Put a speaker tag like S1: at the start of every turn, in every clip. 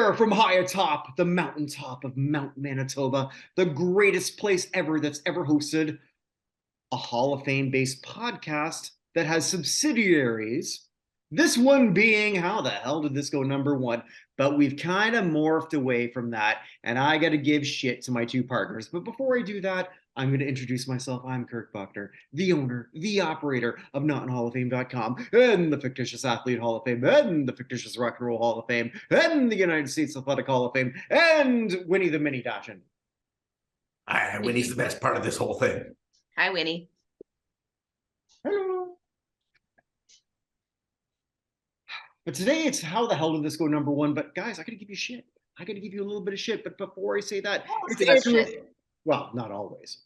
S1: Here from high atop the mountaintop of Mount Manitoba, the greatest place ever that's ever hosted a Hall of Fame based podcast that has subsidiaries. This one being, how the hell did this go number one? But we've kind of morphed away from that, and I got to give shit to my two partners. But before I do that, I'm going to introduce myself. I'm Kirk Buchner, the owner, the operator of NotInHallOfFame.com, and the fictitious Athlete Hall of Fame, and the fictitious Rock and Roll Hall of Fame, and the United States Athletic Hall of Fame, and Winnie the Mini Dashin.
S2: Winnie's the best part of this whole thing.
S3: Hi, Winnie.
S1: Hello. But today it's how the hell did this go number one? But guys, I got to give you shit. I got to give you a little bit of shit. But before I say that, it's Andrea. Well, not always.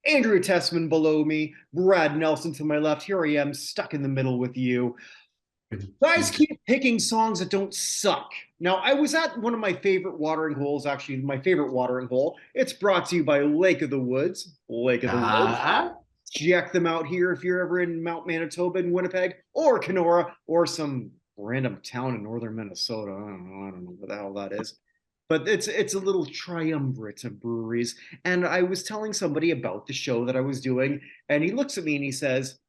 S1: Andrea Tessmann below me, Brad Nelson to my left. Here I am, stuck in the middle with you. Guys keep picking songs that don't suck. Now, I was at one of my favorite watering holes, actually, my favorite watering hole. It's brought to you by Lake of the Woods. Lake of the Woods. Check them out here if you're ever in Mount Manitoba in Winnipeg or Kenora or some random town in northern Minnesota. I don't know what the hell that is. But it's a little triumvirate of breweries. And I was telling somebody about the show that I was doing, and he looks at me and he says,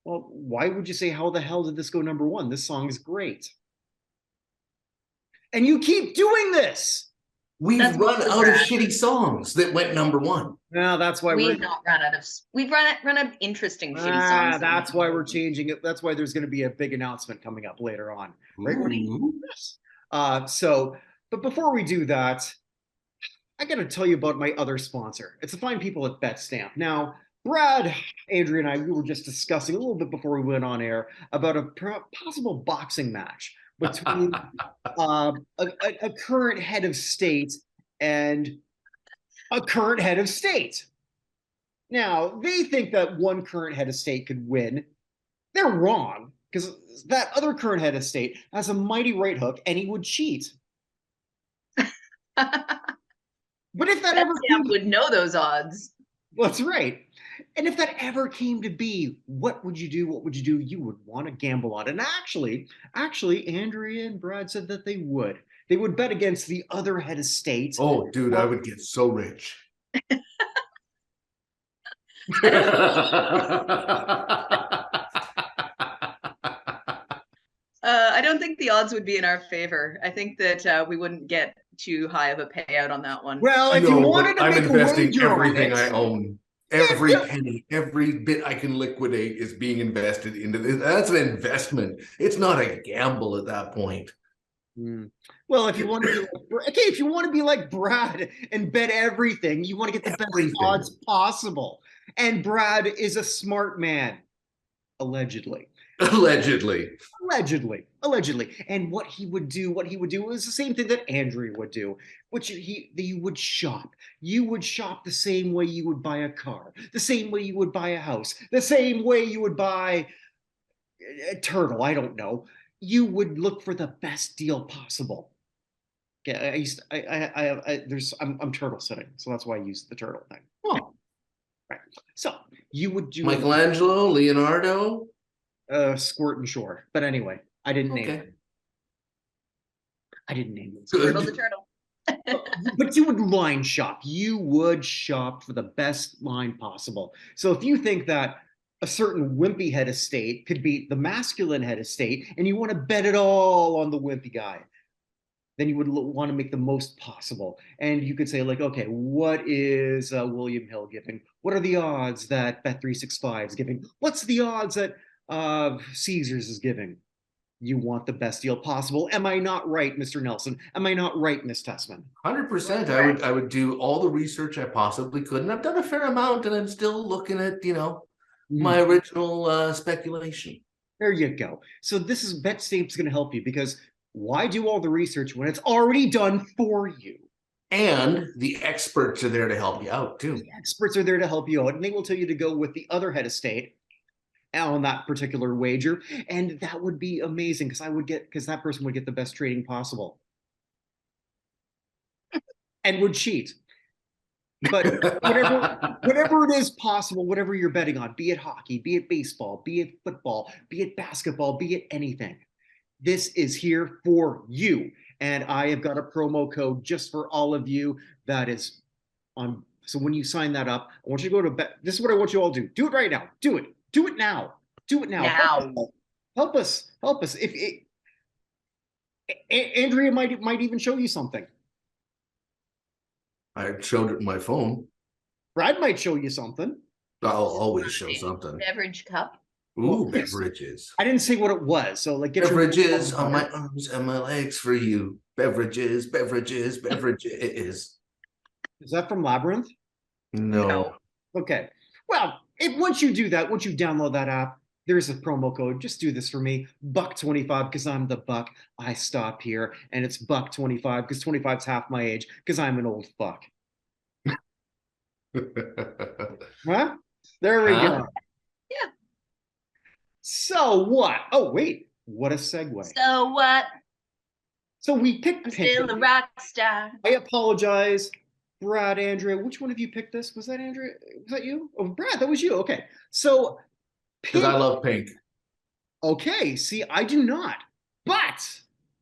S1: well, why would you say, how the hell did this go number one? This song is great. And you keep doing this.
S2: We've run out of shitty songs that went number one.
S1: No, that's why
S3: we've not run out of. We've run out of interesting shitty songs.
S1: That's why we're changing it. That's why there's going to be a big announcement coming up later on. Right? But before we do that, I got to tell you about my other sponsor. It's the fine people at BetStamp. Now, Brad, Andrea, and I, we were just discussing a little bit before we went on air about a possible boxing match between a current head of state and a current head of state. Now, they think that one current head of state could win. They're wrong, because that other current head of state has a mighty right hook, and he would cheat. But if that ever
S3: would know those odds.
S1: Well, that's right. And if that ever came to be, what would you do? What would you do? You would want to gamble on it. And actually, Andrea and Brad said that they would. They would bet against the other head of state.
S2: Oh, dude, I would get so rich.
S3: I don't think the odds would be in our favor. I think that we wouldn't get too high of a payout on that one.
S1: Well, if you wanted to
S2: I'm
S1: make
S2: investing
S1: a wager
S2: everything
S1: on it,
S2: I own. Every penny, every bit I can liquidate is being invested into this. That's an investment. It's not a gamble at that point.
S1: Well, if you want to be like Brad and bet everything, you want to get the best odds possible. And Brad is a smart man, allegedly.
S2: Allegedly.
S1: And what he would do is the same thing that Andrea would do, which you would shop. You would shop the same way you would buy a car, the same way you would buy a house, the same way you would buy a turtle. I don't know. You would look for the best deal possible. Yeah, I'm turtle sitting, so that's why I use the turtle thing. Oh, right. So you would do
S2: Michelangelo, Leonardo.
S1: Squirt and Shore. But anyway, I didn't name it. I didn't name it.
S3: Turtle the turtle.
S1: But you would line shop. You would shop for the best line possible. So if you think that a certain wimpy head of state could beat the masculine head of state, and you want to bet it all on the wimpy guy, then you would want to make the most possible. And you could say, like, okay, what is William Hill giving? What are the odds that Bet365 is giving? What's the odds that Caesars is giving? You want the best deal possible. Am I not right, Mr. Nelson? Am I not right, Miss Tessmann?
S2: 100%. I would do all the research I possibly could, and I've done a fair amount, and I'm still looking at my original speculation.
S1: There you go. So this is BetStamp's going to help you, because why do all the research when it's already done for you?
S2: And the experts are there to help you out too.
S1: The experts are there to help you out, and they will tell you to go with the other head of state on that particular wager, and that would be amazing, because that person would get the best trading possible and would cheat. But whatever it is possible, whatever you're betting on, be it hockey, be it baseball, be it football, be it basketball, be it anything, this is here for you. And I have got a promo code just for all of you that is on. So when you sign that up, I want you to go to, this is what I want you all to do. Do it right now. Do it. Do it now. Do it now.
S3: Now.
S1: Help us. Help us. If Andrea might even show you something.
S2: I showed it in my phone.
S1: Brad might show you something.
S2: I'll always show something.
S3: Beverage cup.
S2: Ooh, beverages.
S1: I didn't say what it was, so like get
S2: beverages on my arms and my legs for you. Beverages, beverages, beverages.
S1: Is that from Labyrinth?
S2: No.
S1: Okay. Well, once you do that, once you download that app, there's a promo code. Just do this for me. $1.25 because I'm the buck. I stop here, and it's $1.25 because 25 is half my age because I'm an old fuck. Huh? There we go.
S3: Yeah.
S1: So what? Oh wait, what a segue.
S3: So what?
S1: So we picked Pink.
S3: Still a rock star.
S1: I apologize, Brad, Andrea. Which one of you picked this? Was that Andrea? Was that you? Oh, Brad, that was you. Okay. So
S2: because I love Pink.
S1: Okay. See, I do not. But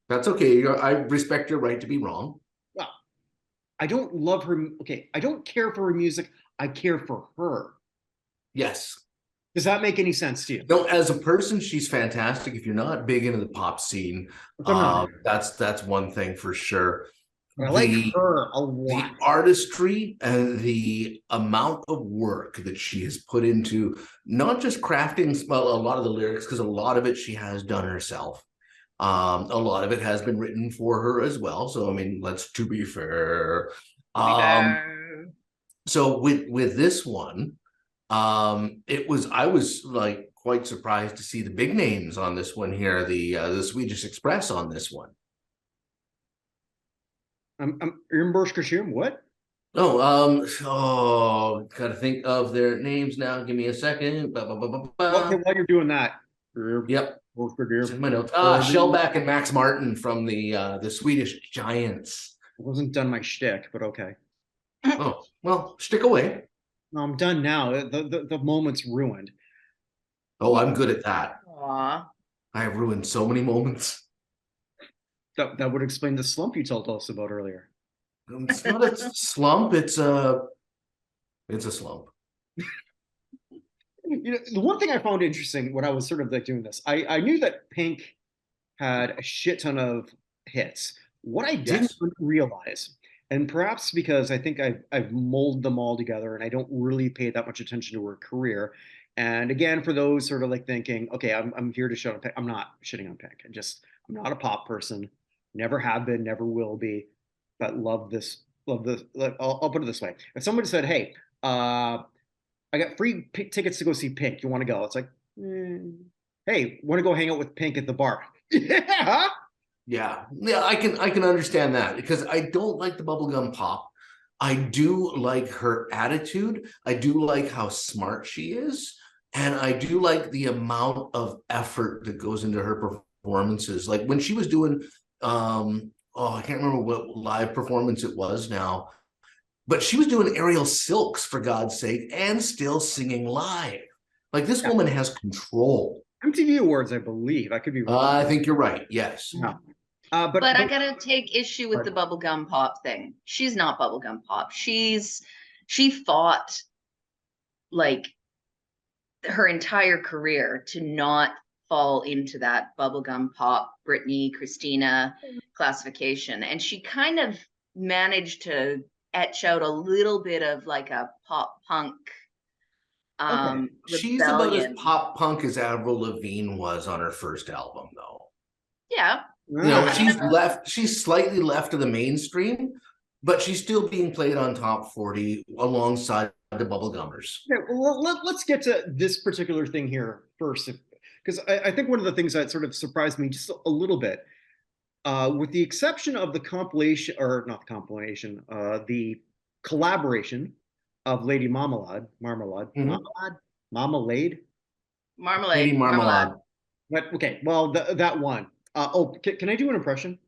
S2: that's okay. I respect your right to be wrong.
S1: Well, I don't love her. Okay. I don't care for her music. I care for her.
S2: Yes.
S1: Does that make any sense to you?
S2: No, as a person, she's fantastic. If you're not big into the pop scene, that's one thing for sure.
S1: I like her a lot.
S2: The artistry and the amount of work that she has put into not just crafting a lot of the lyrics, because a lot of it she has done herself. A lot of it has been written for her as well. So, I mean, to be fair. So with this one, I was like quite surprised to see the big names on this one here, the Swedish Express on this one.
S1: I'm what?
S2: Gotta think of their names now. Give me a second.
S1: Okay, while you're doing that.
S2: Yep. My notes. Shellback and Max Martin from the Swedish Giants.
S1: I wasn't done my shtick, but okay.
S2: Oh, well, stick away.
S1: No, I'm done now. The moment's ruined.
S2: Oh, I'm good at that.
S3: Aww.
S2: I have ruined so many moments.
S1: That would explain the slump you told us about earlier.
S2: It's not a slump. It's a slump.
S1: The one thing I found interesting when I was sort of like doing this, I knew that Pink had a shit ton of hits. What I didn't realize, and perhaps because I think I've molded them all together and I don't really pay that much attention to her career. And again, for those sort of like thinking, okay, I'm here to shit on Pink. I'm not shitting on Pink. I'm not a pop person. Never have been, never will be. But love this. Like, I'll put it this way: if somebody said, "Hey, I got free tickets to go see Pink. You want to go?" It's like, hey, want to go hang out with Pink at the bar?
S2: Yeah, I can understand that because I don't like the bubblegum pop. I do like her attitude. I do like how smart she is, and I do like the amount of effort that goes into her performances. Like when she was doing, I can't remember what live performance it was now. But she was doing Aerial Silks, for God's sake, and still singing live. Like, this woman has control.
S1: MTV Awards, I believe. I could be wrong.
S2: I think you're right, yes.
S1: Yeah.
S3: But I gotta take issue with the bubblegum pop thing. She's not bubblegum pop. She fought, like, her entire career to not fall into that bubblegum pop, Britney, Christina classification. And she kind of managed to etch out a little bit of like a pop punk
S2: she's about as pop punk as Avril Lavigne was on her first album, though.
S3: Yeah.
S2: You know, she's slightly left of the mainstream, but she's still being played on top 40 alongside the bubblegummers.
S1: Okay, well, let's get to this particular thing here first, because I think one of the things that sort of surprised me just a little bit, with the exception of the compilation, or not the compilation, the collaboration of Lady Marmalade. But okay, well, that one. Can I do an impression?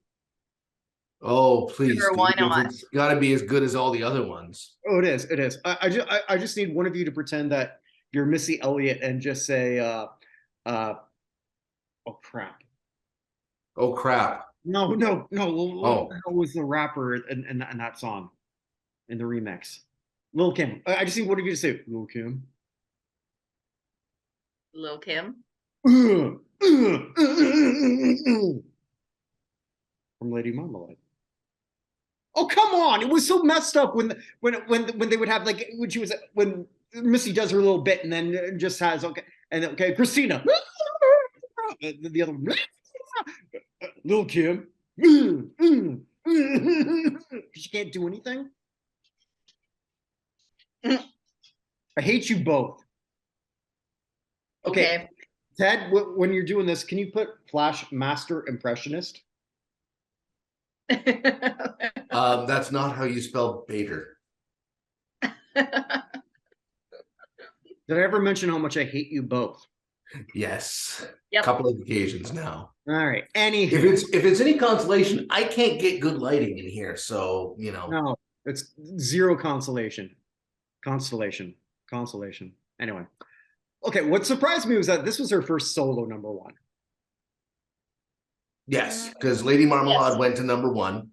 S2: Oh, please!
S3: Sure, why not?
S2: It's got to be as good as all the other ones.
S1: Oh, it is. It is. I just need one of you to pretend that you're Missy Elliott and just say, "Oh crap."
S2: Oh crap.
S1: No. What
S2: Oh.
S1: the hell was the rapper in that song, in the remix? Lil Kim. I just need one of you to say Lil Kim.
S3: Lil Kim.
S1: From Lady Marmalade. Oh, come on! It was so messed up when they would have, like, when Missy does her little bit and then just has Christina. The other one, Lil Kim. She can't do anything. I hate you both. Okay. Ted, when you're doing this, can you put Flash Master Impressionist?
S2: That's not how you spell Bader.
S1: Did I ever mention how much I hate you both?
S2: Yes.
S3: Yep.
S2: A couple of occasions now.
S1: All right. Anywho.
S2: If it's any consolation, I can't get good lighting in here, so you know.
S1: No, it's zero consolation. Anyway. Okay, what surprised me was that this was her first solo number one.
S2: Yes, because Lady Marmalade went to number one.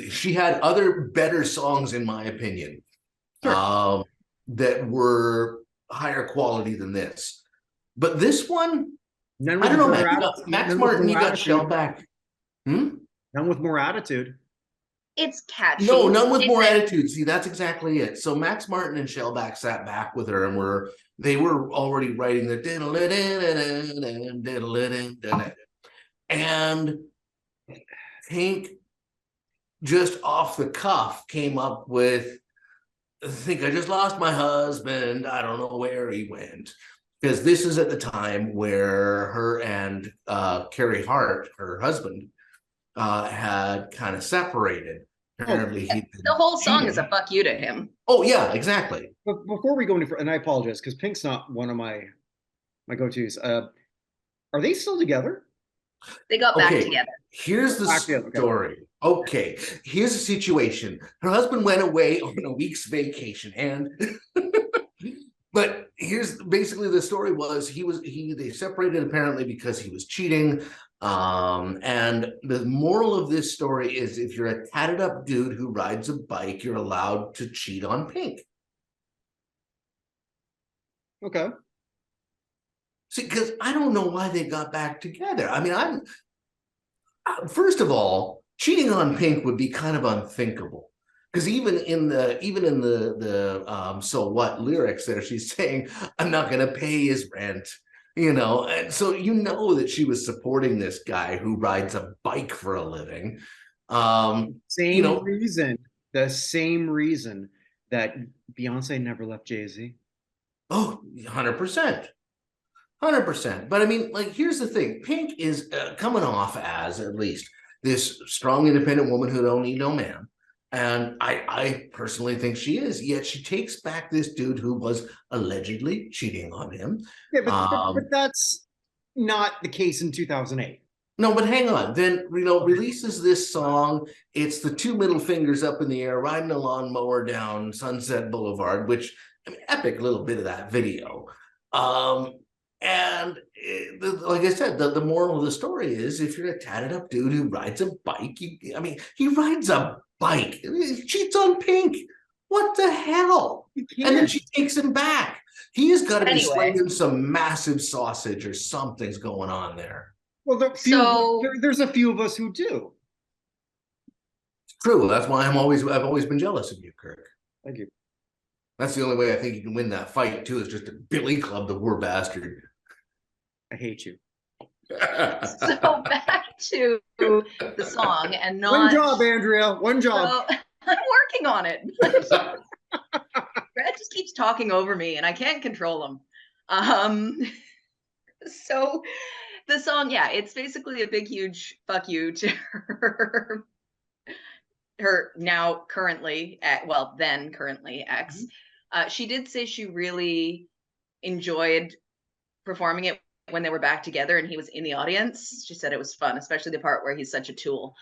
S2: She had other better songs, in my opinion, that were higher quality than this. But this one, I don't know, Max Martin, you got Shellback.
S1: None with more attitude.
S3: It's catchy.
S2: No, none with more attitude. See, that's exactly it. So Max Martin and Shellback sat back with her and they were already writing the and Pink just off the cuff came up with, I think I just lost my husband. I don't know where he went. Because this is at the time where her and Carrie Hart, her husband, had kind of separated. Apparently,
S3: the whole song is a fuck you to him.
S2: Oh yeah, exactly.
S1: But before we go any further, and I apologize because Pink's not one of my go-tos. Are they still together?
S3: They got back together.
S2: Here's the story. Okay, here's the situation. Her husband went away on a week's vacation, and but here's basically the story was they separated apparently because he was cheating. And the moral of this story is if you're a tatted up dude who rides a bike, you're allowed to cheat on Pink.
S1: Okay.
S2: See, because I don't know why they got back together. I mean, first of all, cheating on Pink would be kind of unthinkable. Because even in the so what lyrics there, she's saying, I'm not gonna pay his rent. You know, and so you know that she was supporting this guy who rides a bike for a living. The same reason that Beyonce never left Jay-Z. Oh, 100%. 100%. But I mean, like, here's the thing. Pink is coming off as, at least, this strong, independent woman who don't need no man. And I personally think she is. Yet she takes back this dude who was allegedly cheating on him.
S1: Yeah, but that's not the case in 2008.
S2: No, but hang on. Then, releases this song. It's the two middle fingers up in the air, riding a lawnmower down Sunset Boulevard, which, I mean, epic little bit of that video. And like I said, the moral of the story is if you're a tatted up dude who rides a bike, he rides a bike. He cheats on Pink. What the hell? And then she takes him back. He's got to be slinging some massive sausage or something's going on there.
S1: Well, there's a few of us who do.
S2: It's true. That's why I've always been jealous of you, Kirk.
S1: Thank you.
S2: That's the only way I think you can win that fight too, is just to Billy Club the poor bastard.
S1: I hate you.
S3: So back to the song and not.
S1: One job, Andrea. One job.
S3: So, I'm working on it. Brad just keeps talking over me, and I can't control him. So the song, it's basically a big, huge fuck you to her now currently then currently ex. She did say she really enjoyed performing it when they were back together and he was in the audience. She said it was fun, especially the part where he's such a tool.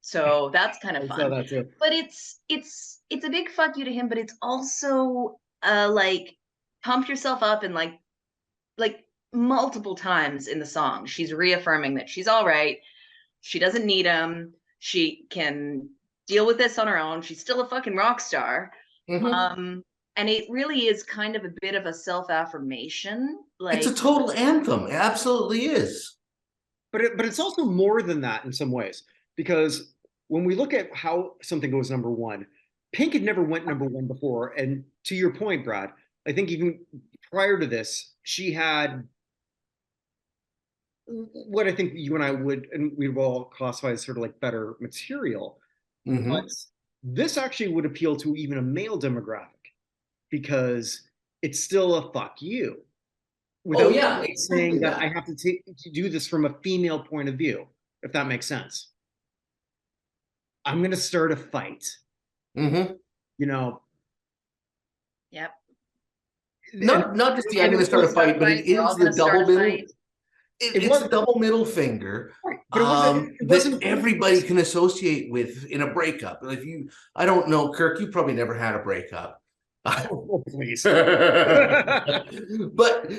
S3: So that's kind of fun. But it's a big fuck you to him, but it's also like pump yourself up and like multiple times in the song, she's reaffirming that she's all right. She doesn't need him. She can deal with this on her own. She's still a fucking rock star. And it really is kind of a bit of a self-affirmation. Like,
S2: it's a total anthem. It absolutely is.
S1: But it's also more than that in some ways, because when we look at how something goes number one, Pink had never went number one before. And to your point, Brad, I think even prior to this, she had what I think you and I would, and we would all classify as sort of like better material. But this actually would appeal to even a male demographic because it's still a fuck you. Without saying that I have to do this from a female point of view, if that makes sense. I'm going to start a fight. You know.
S3: Yep.
S2: Not just I'm going to start a fight, but it is the double middle. It's a double middle finger, right. But it wasn't everybody can associate with in a breakup. If I don't know, Kirk, you probably never had a breakup.
S1: Oh, please.
S2: But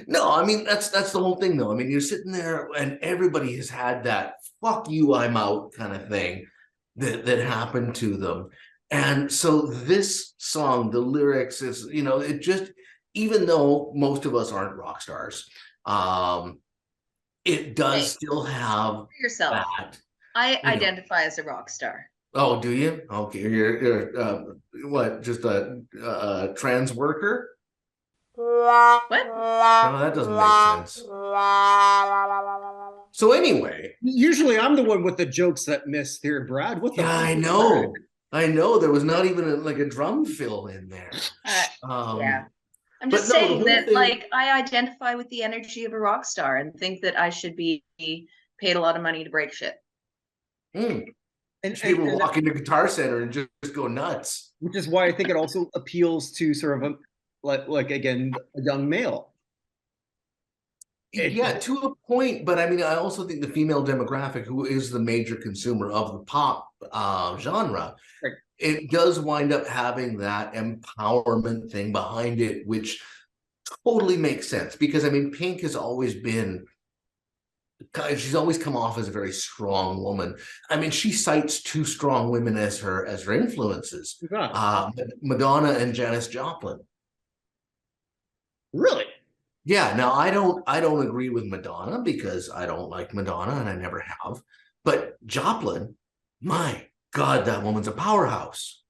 S2: no, I mean, that's the whole thing, though. I mean, you're sitting there and everybody has had that "fuck you, I'm out" kind of thing that happened to them. And so this song, the lyrics is, it just, even though most of us aren't rock stars, it does still have
S3: yourself. That, I identify as a rock star.
S2: Oh, do you? Okay, you're what? Just a trans worker?
S3: What?
S2: No, that doesn't make sense. So anyway,
S1: usually I'm the one with the jokes that miss here, Brad. What the?
S2: Yeah, I know. I know. There was not even a drum fill in there.
S3: Yeah. I'm just saying that, like, I identify with the energy of a rock star and think that I should be paid a lot of money to break shit.
S1: And
S2: people walk into Guitar Center and just go nuts.
S1: Which is why I think it also appeals to sort of like again, a young male.
S2: Yeah, to a point, but I mean, I also think the female demographic, who is the major consumer of the pop genre, right, it does wind up having that empowerment thing behind it, which totally makes sense. Because I mean, Pink has always been, she's always come off as a very strong woman. I mean, she cites two strong women as her influences, Madonna and Janis Joplin.
S1: Really?
S2: Yeah. Now I don't agree with Madonna because I don't like Madonna and I never have. But Joplin, my God, that woman's a powerhouse.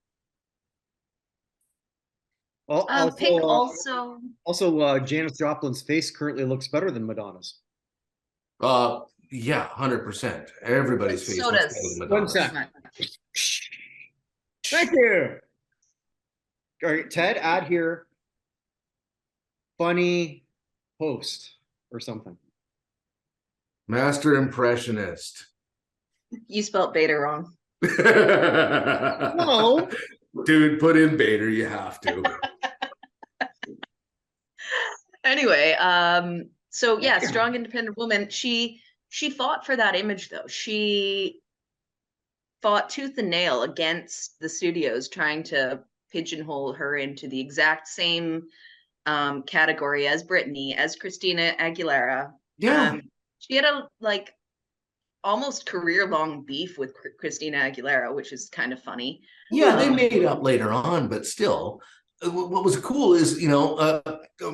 S1: Well,
S3: Pink also
S1: Janis Joplin's face currently looks better than Madonna's.
S2: Yeah, 100%. Everybody's face looks better than Madonna's.
S1: 1 second. Thank you. All right, Ted, add here funny post or something.
S2: Master impressionist.
S3: You spelled beta wrong.
S1: No.
S2: Dude, put in Bader, you have to.
S3: Anyway, so yeah, strong, independent woman. She fought for that image, though. She fought tooth and nail against the studios trying to pigeonhole her into the exact same category as Britney, as Christina Aguilera.
S2: Yeah.
S3: She had a almost career-long beef with Christina Aguilera, which is kind of funny.
S2: Yeah, they made up later on, but still. What was cool is,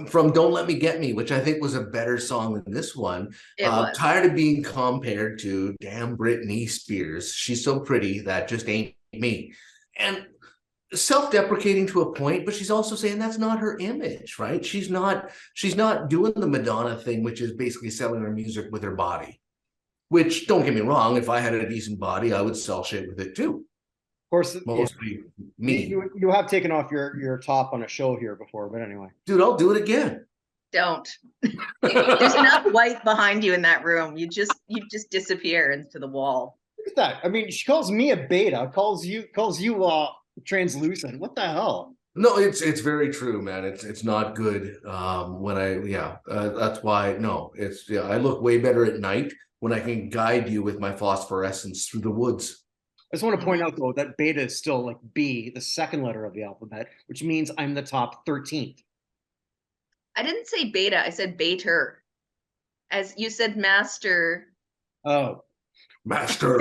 S2: from Don't Let Me Get Me, which I think was a better song than this one. Tired of being compared to damn Britney Spears. She's so pretty, that just ain't me. And self-deprecating to a point, but she's also saying that's not her image, right? She's not doing the Madonna thing, which is basically selling her music with her body. Which, don't get me wrong, if I had a decent body, I would sell shit with it too.
S1: Of course,
S2: mostly me.
S1: You have taken off your top on a show here before, but anyway.
S2: Dude, I'll do it again.
S3: Don't. There's enough white behind you in that room. You just disappear into the wall.
S1: Look at that. I mean, she calls me a beta, calls you translucent. What the hell?
S2: No, it's very true, man. It's not good. That's why I look way better at night when I can guide you with my phosphorescence through the woods.
S1: I just want to point out, though, that beta is still like B, the second letter of the alphabet, which means I'm the top 13th.
S3: I didn't say beta. I said baiter. As you said, master.
S1: Oh,
S2: Master.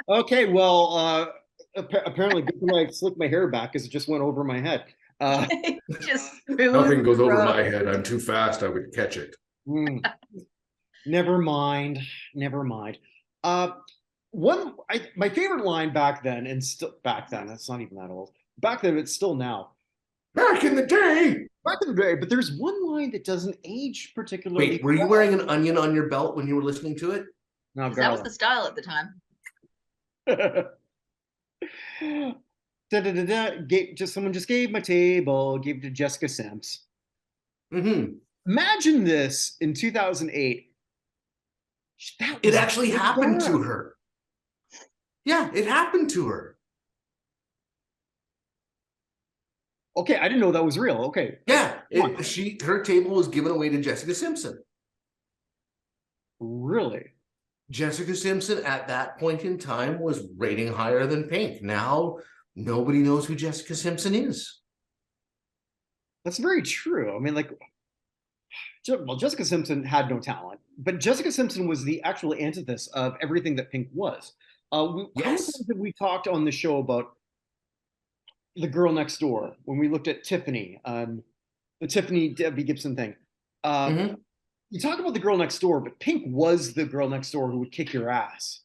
S1: okay. Well, apparently, good thing I slicked my hair back because it just went over my head.
S3: Just smooth
S2: Nothing goes over
S3: road.
S2: my head. I'm too fast. I would catch it.
S1: Never mind. Never mind. My favorite line back then, and still back then, that's not even that old. Back then, it's still now.
S2: Back in the day.
S1: Back in the day, but there's one line that doesn't age particularly.
S2: Wait, were you wearing an onion on your belt when you were listening to it?
S1: No,
S3: That was the style at the time.
S1: Someone just gave my table, gave it to Jessica Sims.
S2: Mm-hmm.
S1: Imagine this in 2008.
S2: It actually happened to her. Yeah, it happened to her.
S1: Okay, I didn't know that was real. Okay.
S2: Yeah, her table was given away to Jessica Simpson.
S1: Really?
S2: Jessica Simpson at that point in time was rating higher than Pink. Now nobody knows who Jessica Simpson is.
S1: That's very true. I mean, like, well, Jessica Simpson had no talent, but Jessica Simpson was the actual antithesis of everything that Pink was. How many times have we talked on the show about the girl next door when we looked at Tiffany, the Tiffany Debbie Gibson thing? You talk about the girl next door, but Pink was the girl next door who would kick your ass.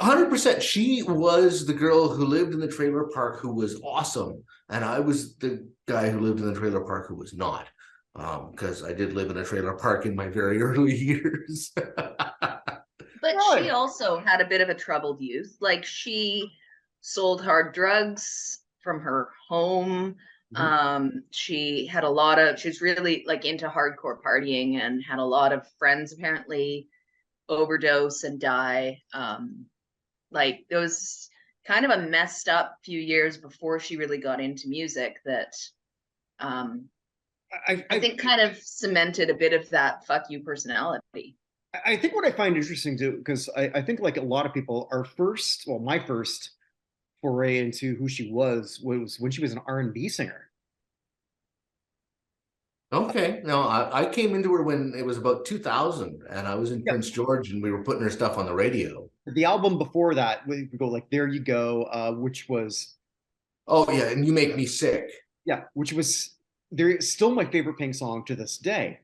S2: 100%. She was the girl who lived in the trailer park who was awesome. And I was the guy who lived in the trailer park who was not. Because I did live in a trailer park in my very early years.
S3: But she also had a bit of a troubled youth. Like, she sold hard drugs from her home. She was really like into hardcore partying and had a lot of friends apparently overdose and die. Like, there was kind of a messed up few years before she really got into music that I think kind of cemented a bit of that fuck you personality.
S1: I think what I find interesting too, because I think like a lot of people, my first foray into who she was when she was an R&B singer.
S2: Okay. No, I came into her when it was about 2000 and I was in Prince George and we were putting her stuff on the radio.
S1: The album before that, we go like There You Go, which was...
S2: Oh, yeah, and You Make Me Sick.
S1: Yeah, which was still my favorite Pink song to this day.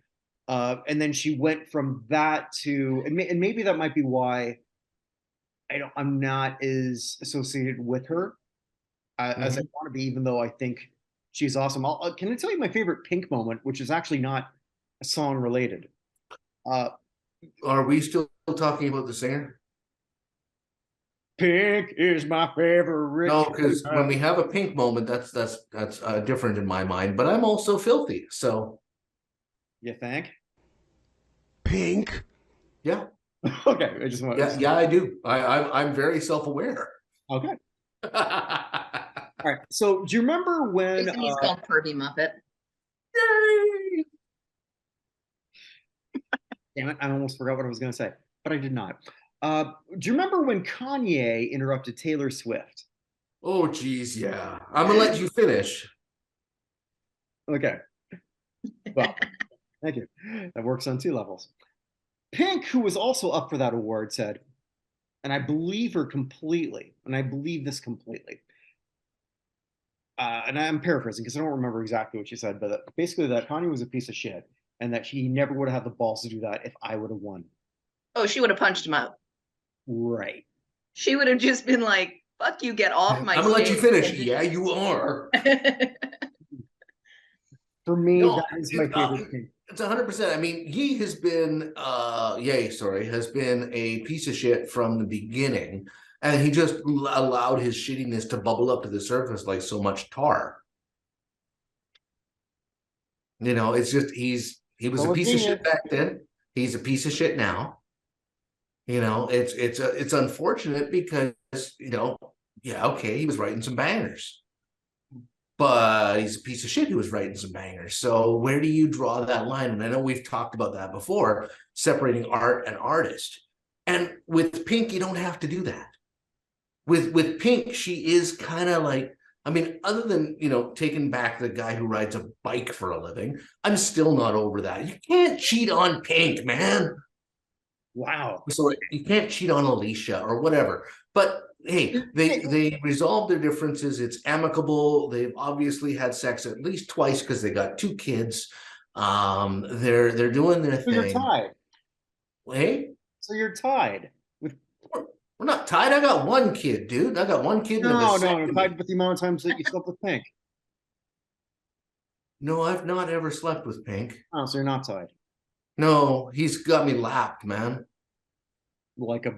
S1: And then she went from that to, and maybe that might be why I'm not as associated with her as I want to be, even though I think she's awesome. Can I tell you my favorite Pink moment, which is actually not a song related?
S2: Are we still talking about the singer?
S1: Pink is my favorite.
S2: No, because when we have a Pink moment, that's different in my mind. But I'm also filthy, so.
S1: You think?
S2: Pink? Yeah.
S1: Okay, I just want.
S2: Yeah, I do. I'm very self-aware.
S1: Okay. All right. So, do you remember when
S3: he's called Pervy Muppet?
S2: Yay!
S1: Damn it! I almost forgot what I was going to say, but I did not. Do you remember when Kanye interrupted Taylor Swift?
S2: Oh, geez, yeah. I'm gonna let you finish.
S1: Okay. Well, thank you. That works on 2 levels. Pink, who was also up for that award, said, and I believe her completely, and I believe this completely, and I'm paraphrasing because I don't remember exactly what she said, but basically that Kanye was a piece of shit and that he never would have had the balls to do that if I would have won.
S3: Oh, she would have punched him out.
S1: Right.
S3: She would have just been like, fuck you, get off my
S2: I'm gonna let you finish.
S3: Just...
S2: Yeah, you are.
S1: For me, that is my favorite thing.
S2: It's 100%. I mean, he has been has been a piece of shit from the beginning. And he just allowed his shittiness to bubble up to the surface like so much tar. You know, it's just he was a piece of shit back then. He's a piece of shit now. You know, it's unfortunate because, you know, yeah, okay, he was writing some bangers. But he's a piece of shit who was writing some bangers. So where do you draw that line? And I know we've talked about that before, separating art and artist. And with Pink, you don't have to do that. With Pink, she is kind of like, I mean, other than, taking back the guy who rides a bike for a living, I'm still not over that. You can't cheat on Pink, man.
S1: Wow.
S2: So you can't cheat on Alicia or whatever. But hey, they resolved their differences. It's amicable. They've obviously had sex at least twice because they got 2 kids. They're doing their
S1: So you're
S2: thing.
S1: tied.
S2: Hey,
S1: So you're tied with.
S2: we're not tied. I got 1 kid, dude. I got 1 kid.
S1: No, tied with the amount of times that you slept with Pink.
S2: No, I've not ever slept with Pink.
S1: Oh, so you're not tied.
S2: No, he's got me lapped, man.
S1: Like a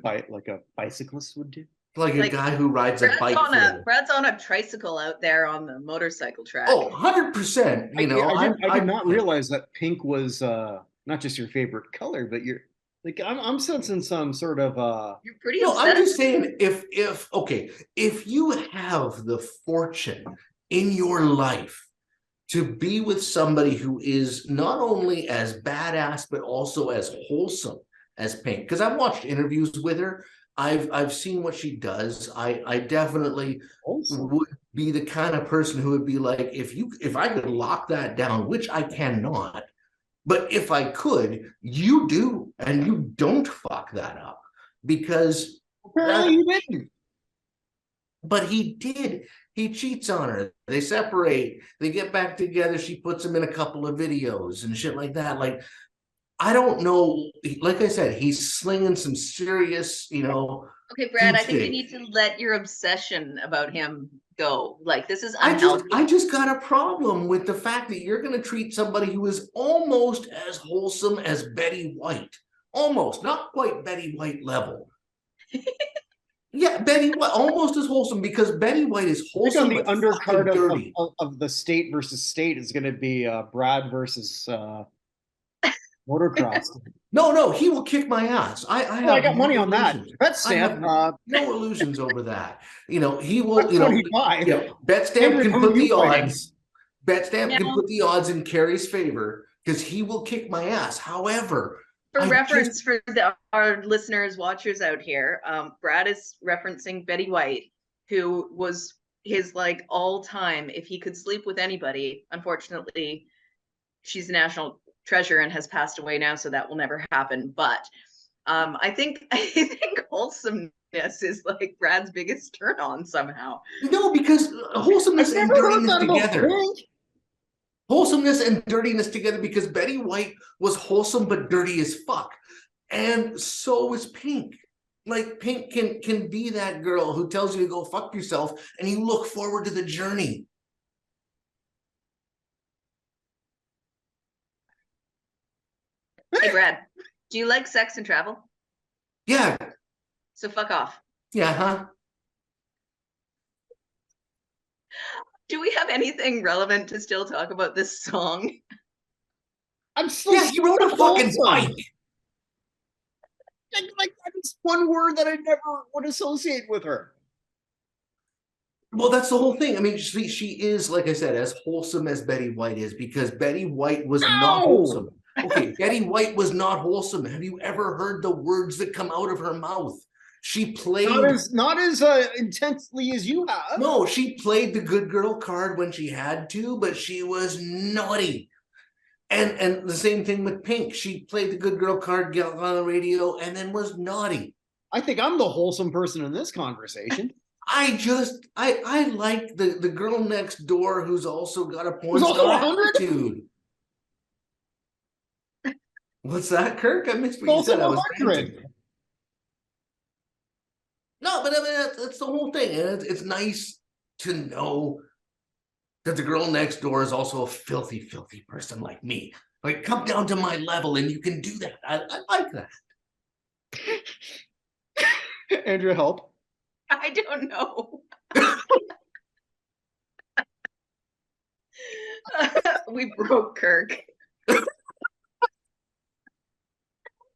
S1: bicyclist would do.
S2: Like a guy who rides a bike.
S3: Brad's on a tricycle out there on the motorcycle track.
S2: Oh, 100%.
S1: I did not realize that Pink was not just your favorite color, but you're like I'm sensing some sort of
S3: You're pretty
S2: No,
S3: obsessed.
S2: I'm just saying if you have the fortune in your life to be with somebody who is not only as badass but also as wholesome as Pink, because I've watched interviews with her, I've seen what she does. I definitely would be the kind of person who would be like, if I could lock that down, which I cannot, but if I could, you do, and you don't fuck that up, because
S1: apparently you didn't.
S2: But he did. He cheats on her. They separate. They get back together. She puts him in a couple of videos and shit like that. Like, I don't know. Like I said, he's slinging some serious,
S3: Okay, Brad, I think you need to let your obsession about him go. Like, this is unhealthy.
S2: I just got a problem with the fact that you're going to treat somebody who is almost as wholesome as Betty White. Almost, not quite Betty White level. Yeah, Betty White, almost as wholesome, because Betty White is wholesome.
S1: The undercard of the state versus state is going to be Brad versus motocross.
S2: No, he will kick my ass. I
S1: got money on that. Bet Stamp.
S2: No illusions over that. He will.
S1: 25.
S2: Bet Stamp can put the odds. Bet Stamp can put the odds in Carrie's favor because he will kick my ass. However,
S3: for reference for our listeners, watchers out here, Brad is referencing Betty White, who was his all time. If he could sleep with anybody, unfortunately, she's a national treasure and has passed away now, so that will never happen. But I think wholesomeness is Brad's biggest turn on somehow.
S2: No, because wholesomeness and dirtiness together. Wholesomeness and dirtiness together, because Betty White was wholesome but dirty as fuck, and so is Pink. Like, Pink can be that girl who tells you to go fuck yourself, and you look forward to the journey.
S3: Hey, Brad, do you like sex and travel?
S2: Yeah.
S3: So fuck off.
S2: Yeah, huh?
S3: Do we have anything relevant to still talk about this song?
S1: I'm still.
S2: Yeah, he rode a fucking bike.
S1: Like that's one word that I never would associate with her.
S2: Well, that's the whole thing. I mean, she is, like I said, as wholesome as Betty White is, because Betty White was not wholesome. Okay, Betty White was not wholesome. Have you ever heard the words that come out of her mouth? She played
S1: not as intensely as you have.
S2: No, she played the good girl card when she had to, but she was naughty. And the same thing with Pink. She played the good girl card, got on the radio, and then was naughty.
S1: I think I'm the wholesome person in this conversation.
S2: I like the girl next door who's also got a porn
S1: star
S2: attitude. What's that, Kirk? I missed what you said. I was 100. No, but I mean, that's the whole thing. And it's nice to know that the girl next door is also a filthy, filthy person like me. Like, come down to my level and you can do that. I like that.
S1: Andrea, help.
S3: I don't know. We broke Kirk.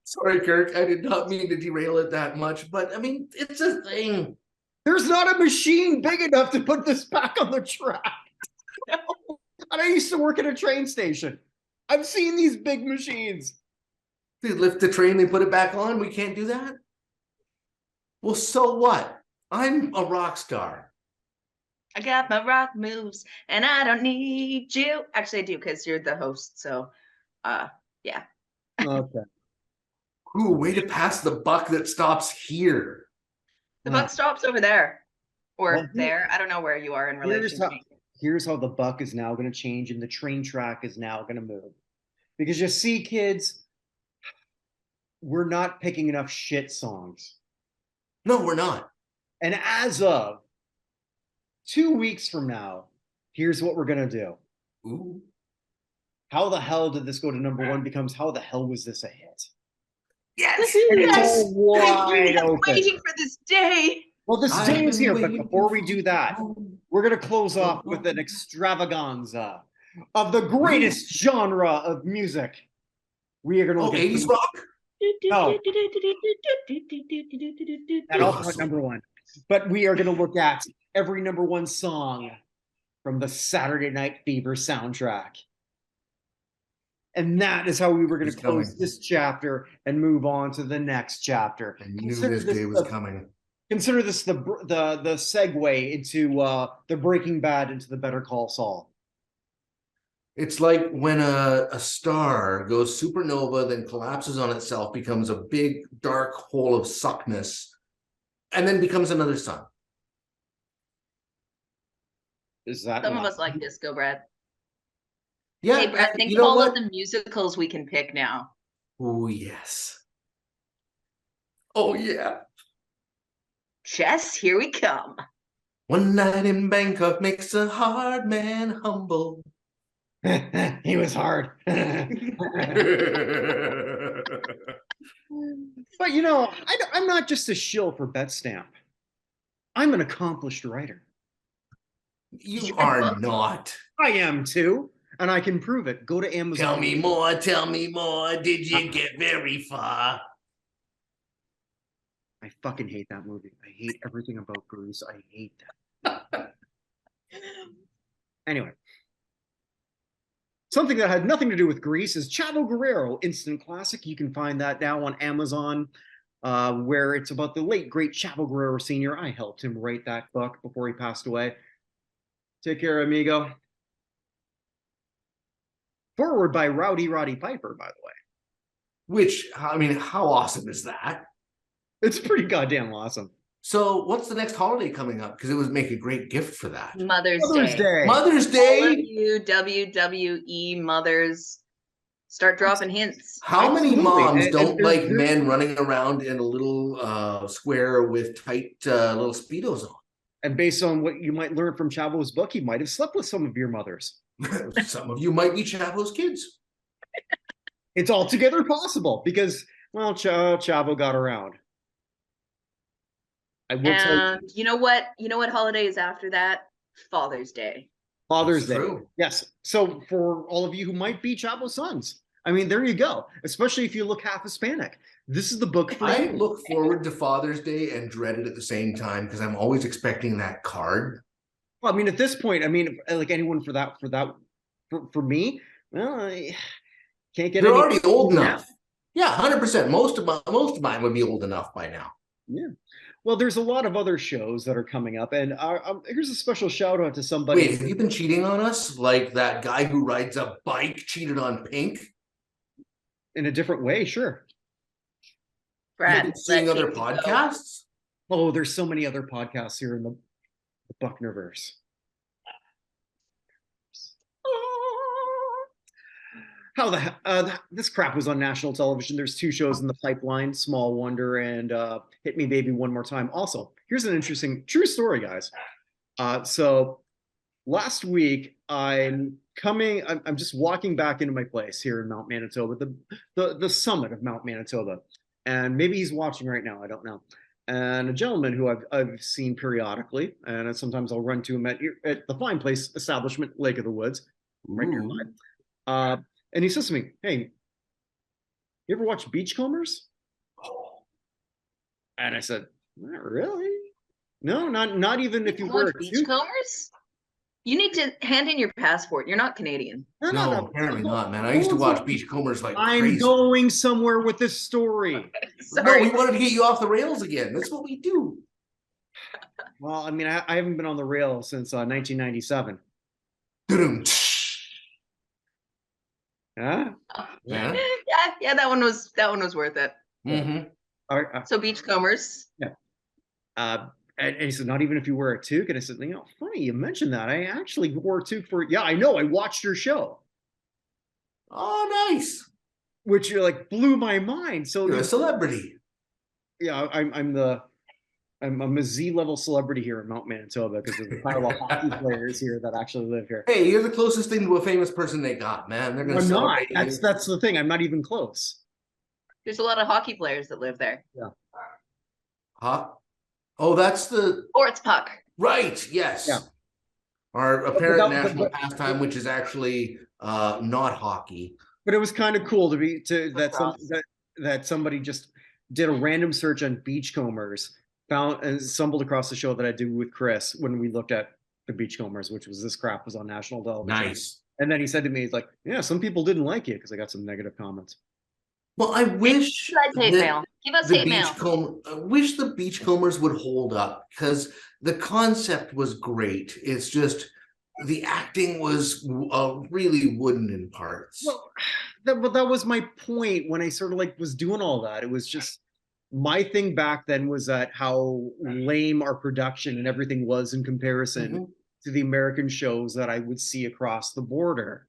S2: Sorry, Kirk. I did not mean to derail it that much, but I mean, it's a thing.
S1: There's not a machine big enough to put this back on the track. No. And I used to work at a train station. I've seen these big machines.
S2: They lift the train, they put it back on. We can't do that. Well, so what? I'm a rock star.
S3: I got my rock moves and I don't need you. Actually, I do because you're the host. So, yeah.
S1: Okay.
S2: Ooh, way to pass the buck that stops here.
S3: The buck stops over there or
S1: Well,
S3: there. I don't know where you are in relation to me.
S1: Here's how the buck is now going to change and the train track is now going to move. Because you see, kids, we're not picking enough shit songs.
S2: No, we're not.
S1: And as of 2 weeks from now, here's what we're going to do.
S2: Ooh.
S1: How the hell did this go to number one becomes how the hell was this a hit?
S2: Yes.
S1: And it's
S2: Yes.
S1: all wide open.
S3: Waiting for this day.
S1: Well, this day is here, but
S2: waiting
S1: before we do that, we're going to close off with an extravaganza of the greatest genre of music. We are going to look at
S2: 80s rock?
S1: No. That also at number one. But we are going to look at every number one song from the Saturday Night Fever soundtrack. And that is how we were going to close this chapter and move on to the next chapter.
S2: I knew this day was coming.
S1: Consider this the segue into the Breaking Bad into the Better Call Saul.
S2: It's like when a star goes supernova, then collapses on itself, becomes a big dark hole of suckness, and then becomes another sun.
S1: Is that
S3: Some of us like disco, Brad.
S2: Yeah.
S3: Hey, Brad, think of all of the musicals we can pick now.
S2: Oh, yes. Oh, yeah.
S3: Chess, here we come.
S2: One night in Bangkok makes a hard man humble.
S1: He was hard. But you know, I'm not just a shill for Betstamp. I'm an accomplished writer.
S2: You are not.
S1: I am too, and I can prove it. Go to Amazon.
S2: Tell me more, tell me more. Did you get very far?
S1: I fucking hate that movie. I hate everything about Grease. I hate that. Anyway. Something that had nothing to do with Grease is Chavo Guerrero, instant classic. You can find that now on Amazon, where it's about the late, great Chavo Guerrero Sr. I helped him write that book before he passed away. Take care, amigo. Forward by Rowdy Roddy Piper, by the way.
S2: Which, I mean, how awesome is that?
S1: It's pretty goddamn awesome.
S2: So what's the next holiday coming up? Because it would make a great gift for that.
S3: Mother's Day.
S2: Mother's Day.
S3: All of you WWE mothers, start dropping hints.
S2: How many moms don't like men running around in a little square with tight little Speedos on?
S1: And based on what you might learn from Chavo's book, he might have slept with some of your mothers.
S2: Some of you might be Chavo's kids.
S1: It's altogether possible because, well, Chavo got around. I will
S3: and you know what? You know what holiday is after that? Father's Day.
S1: Father's Day. Yes. So for all of you who might be Chavo's sons, I mean, there you go. Especially if you look half Hispanic. This is the book for
S2: I
S1: you.
S2: look forward to Father's Day and dread it at the same time because I'm always expecting that card.
S1: Well, I mean, at this point, I mean, like anyone for me, well, I can't get.
S2: They're already old enough. Yeah, 100%. Most of mine would be old enough by now.
S1: Yeah. Well, there's a lot of other shows that are coming up, and here's a special shout out to somebody.
S2: Wait, have you been cheating on us? Like that guy who rides a bike cheated on Pink?
S1: In a different way, sure.
S3: Brad,
S2: seeing other podcasts?
S1: Oh, there's so many other podcasts here in the Buchnerverse. How this crap was on national television. There's 2 shows in the pipeline, Small Wonder and Hit Me Baby One More Time. Also, here's an interesting true story, guys. So last week I'm just walking back into my place here in Mount Manitoba, the summit of Mount Manitoba. And maybe he's watching right now, I don't know. And a gentleman who I've seen periodically, and sometimes I'll run to him at the Fine Place establishment, Lake of the Woods, right nearby. And he says to me, "Hey, you ever watch Beachcombers?" And I said, "Not really. No, not even if you were
S3: Beachcombers. You need to hand in your passport. You're not Canadian."
S2: No, apparently not, man. I used to watch Beachcombers like crazy.
S1: I'm going somewhere with this story.
S2: No, we wanted to get you off the rails again. That's what we do.
S1: Well, I mean, I haven't been on the rail since 1997. Huh?
S2: Yeah.
S3: Yeah, that one was worth it.
S2: Mm-hmm.
S1: All right,
S3: So Beachcombers.
S1: and he said, not even if you wear a toque. And I said, funny you mentioned that. I actually wore a toque for, yeah, I know. I watched your show,
S2: Oh, nice.
S1: which like blew my mind. So
S2: You're a celebrity.
S1: yeah, I'm a Z-level celebrity here in Mount Manitoba because there's a pile of hockey players here that actually live here.
S2: Hey, you're the closest thing to a famous person they got, man. They're gonna
S1: I'm not.
S2: celebrate you.
S1: That's the thing. I'm not even close.
S3: There's a lot of hockey players that live there.
S1: Yeah.
S2: Huh? Oh, that's the
S3: Sports puck.
S2: right. Yes.
S1: Yeah.
S2: Our apparent
S1: But-
S2: national pastime, which is actually not hockey.
S1: But it was kind of cool that
S3: Lacrosse.
S1: that somebody just did a random search on Beachcombers, found and stumbled across the show that I did with Chris when we looked at the Beachcombers, which was this crap was on national television.
S2: Nice.
S1: And then he said to me, he's like, yeah, some people didn't like it because I got some negative comments.
S2: Well, I wish
S3: Hate mail. Give us hate mail.
S2: I wish the Beachcombers would hold up because the concept was great. It's just the acting was really wooden in parts.
S1: Well, that was my point when I sort of like was doing all that. It was just my thing back then was that how lame our production and everything was in comparison to the American shows that I would see across the border.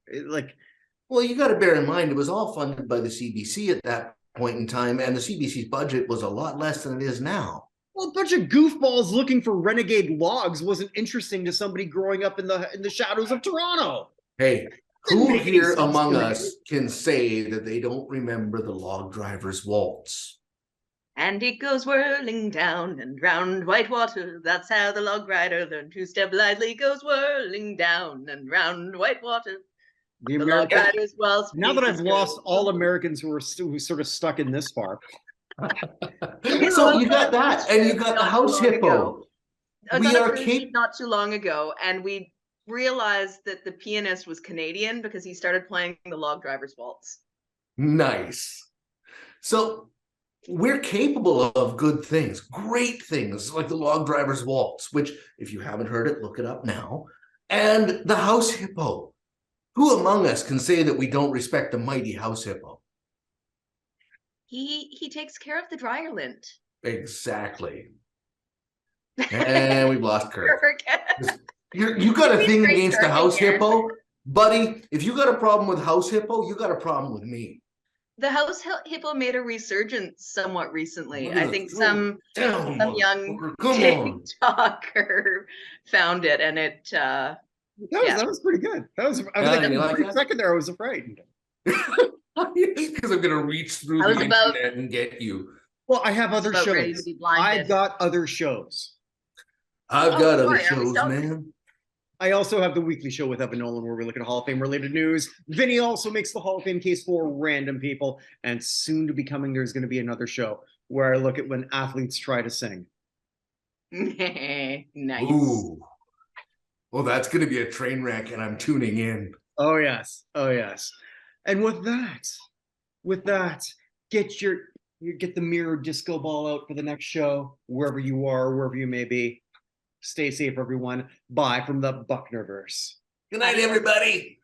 S2: Well, you got to bear in mind, it was all funded by the CBC at that point in time, and the CBC's budget was a lot less than it is now.
S1: Well, a bunch of goofballs looking for renegade logs wasn't interesting to somebody growing up in the shadows of Toronto.
S2: Hey, who
S1: make any
S2: here
S1: sense
S2: among
S1: to me.
S2: us can say that they don't remember the Log Driver's Waltz?
S3: And it goes whirling down and round white water. That's how the log rider learned to step lightly. Goes whirling down and round white water.
S1: The
S3: The log
S1: American.
S3: rider's well.
S1: Now that I've lost all Americans who sort of stuck in this far.
S2: So you got that, and you got the house hippo. We are
S3: not too long ago, and we realized that the pianist was Canadian because he started playing the log driver's waltz.
S2: Nice. So we're capable of good things, great things, like the Log Driver's Waltz, which, if you haven't heard it, look it up now. And the house hippo. Who among us can say that we don't respect the mighty house hippo?
S3: He takes care of the dryer lint.
S2: Exactly. And we've lost Kirk.
S3: Kirk.
S2: You got a thing against the
S3: Kirk
S2: house
S3: here.
S2: hippo? Buddy, if you got a problem with house hippo, you got a problem with me.
S3: The house hippo made a resurgence somewhat recently.
S2: Look at
S3: I
S2: the
S3: think
S2: throat.
S3: some young TikToker found it, and it
S1: That was pretty good. I was like, for a second there, I was afraid.
S2: Because I'm gonna reach through the internet and get you.
S1: Well, I have other shows. I've got other shows.
S2: I've got other
S3: sorry,
S2: shows, man.
S1: I also have the weekly show with Evan Nolan where we look at Hall of Fame related news. Vinny also makes the Hall of Fame case for random people. And soon to be coming, there's going to be another show where I look at when athletes try to sing.
S3: Nice.
S2: Ooh. Well, that's going to be a train wreck, and I'm tuning in.
S1: Oh, yes. Oh, yes. And with that, get the mirror disco ball out for the next show, wherever you are, wherever you may be. Stay safe, everyone. Bye from the Buchnerverse.
S2: Good night, everybody.